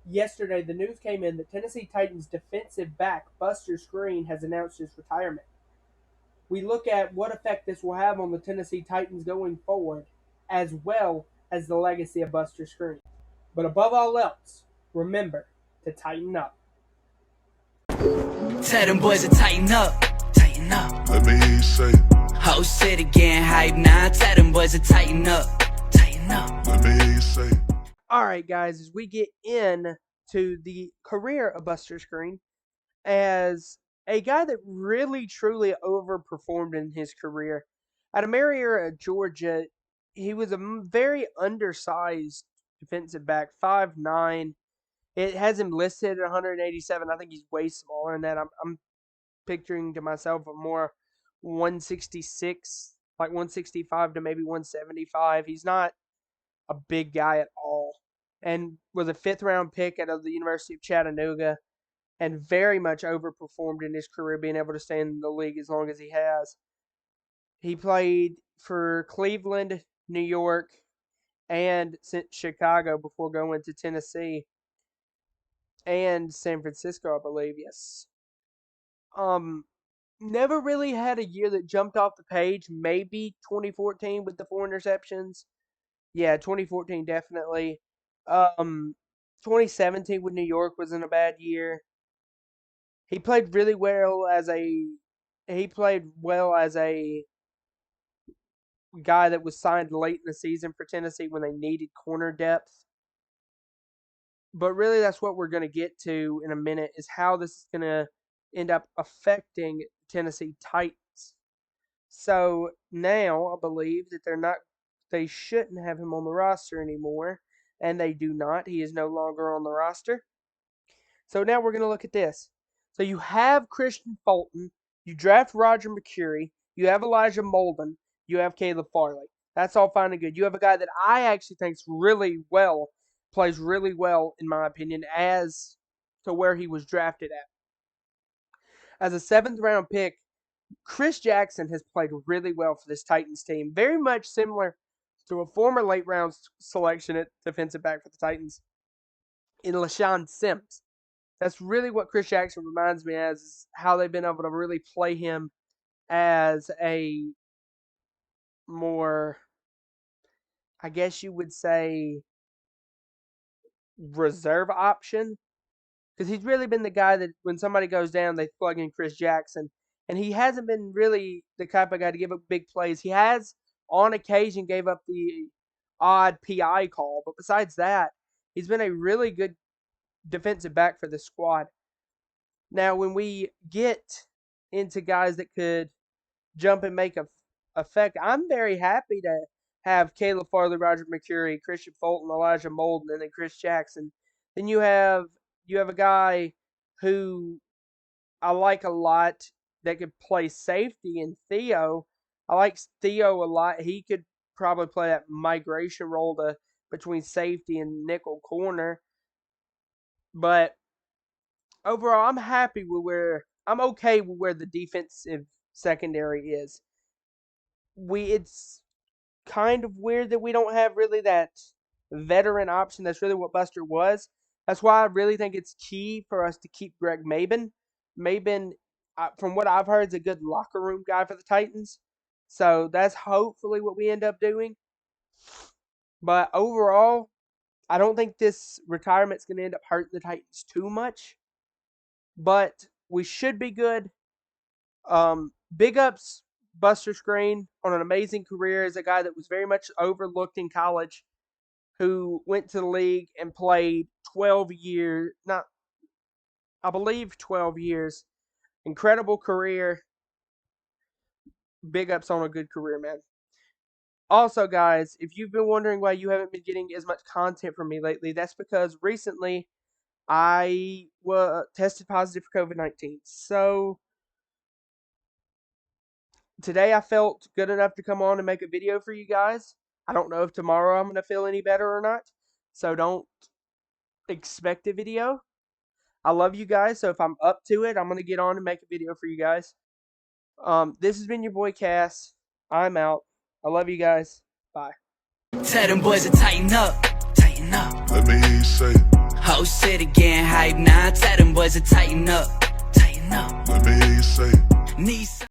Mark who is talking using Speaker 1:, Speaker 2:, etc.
Speaker 1: Yesterday, the news came in that Tennessee Titans defensive back Buster Skrine has announced his retirement. We look at what effect this will have on the Tennessee Titans going forward, as well as the legacy of Buster Skrine. But above all else, remember to tighten up.
Speaker 2: Tell them boys to tighten up, tighten up.
Speaker 3: Let me hear you say it.
Speaker 2: Whole city getting hype now. Tell them boys to tighten up, tighten up.
Speaker 3: Let me hear you say it.
Speaker 1: All right, guys, as we get into the career of Buster Skrine, as a guy that really truly overperformed in his career. Out of Marietta, Georgia, he was a very undersized defensive back, 5'9". It has him listed at 187. I think he's way smaller than that. I'm picturing to myself a more 166, like 165 to maybe 175. He's not a big guy at all, and was a 5th-round pick out of the University of Chattanooga, and very much overperformed in his career, being able to stay in the league as long as he has. He played for Cleveland, New York, and Chicago before going to Tennessee and San Francisco, I believe. Yes. Never really had a year that jumped off the page. Maybe 2014 with the 4 interceptions. Yeah, 2014 definitely. 2017 with New York wasn't a bad year. He played really well as a guy that was signed late in the season for Tennessee when they needed corner depth. But really, that's what we're going to get to in a minute, is how this is going to end up affecting Tennessee Titans. So now I believe that they shouldn't have him on the roster anymore, and they do not. He is no longer on the roster. So now we're going to look at this. So you have Christian Fulton, you draft Roger McCreary, you have Elijah Molden, you have Caleb Farley. That's all fine and good. You have a guy that I actually think plays really well, in my opinion, as to where he was drafted at. As a 7th-round pick, Chris Jackson has played really well for this Titans team. Very much similar to a former late-round selection at defensive back for the Titans in LaShawn Sims. That's really what Chris Jackson reminds me as, is how they've been able to really play him as a more, I guess you would say, reserve option. Because he's really been the guy that when somebody goes down, they plug in Chris Jackson. And he hasn't been really the type of guy to give up big plays. He has, on occasion, gave up the odd PI call. But besides that, he's been a really good defensive back for the squad. Now, when we get into guys that could jump and make a effect, I'm very happy to have Caleb Farley, Roger McCreary, Christian Fulton, Elijah Molden, and then Chris Jackson. Then you have a guy who I like a lot that could play safety in Theo. I like Theo a lot. He could probably play that migration role between safety and nickel corner. But overall, I'm okay with where the defensive secondary is. It's kind of weird that we don't have really that veteran option. That's really what Buster was. That's why I really think it's key for us to keep Greg Maben. Maben, from what I've heard, is a good locker room guy for the Titans. So that's hopefully what we end up doing. But overall, I don't think this retirement's going to end up hurting the Titans too much. But we should be good. Big ups, Buster Skrine, on an amazing career as a guy that was very much overlooked in college, who went to the league and played 12 years. I believe 12 years. Incredible career. Big ups on a good career, man. Also, guys, if you've been wondering why you haven't been getting as much content from me lately, that's because recently I tested positive for COVID-19. So today I felt good enough to come on and make a video for you guys. I don't know if tomorrow I'm going to feel any better or not. So don't expect a video. I love you guys, so if I'm up to it, I'm going to get on and make a video for you guys. This has been your boy Cass. I'm out. I love you guys. Bye.
Speaker 2: Tell them boys to tighten up, tighten up.
Speaker 3: Let me hear you say it.
Speaker 2: Whole city it again, hype now. Tell them boys to tighten up. Tighten up.
Speaker 3: Let me hear you say it.
Speaker 2: Need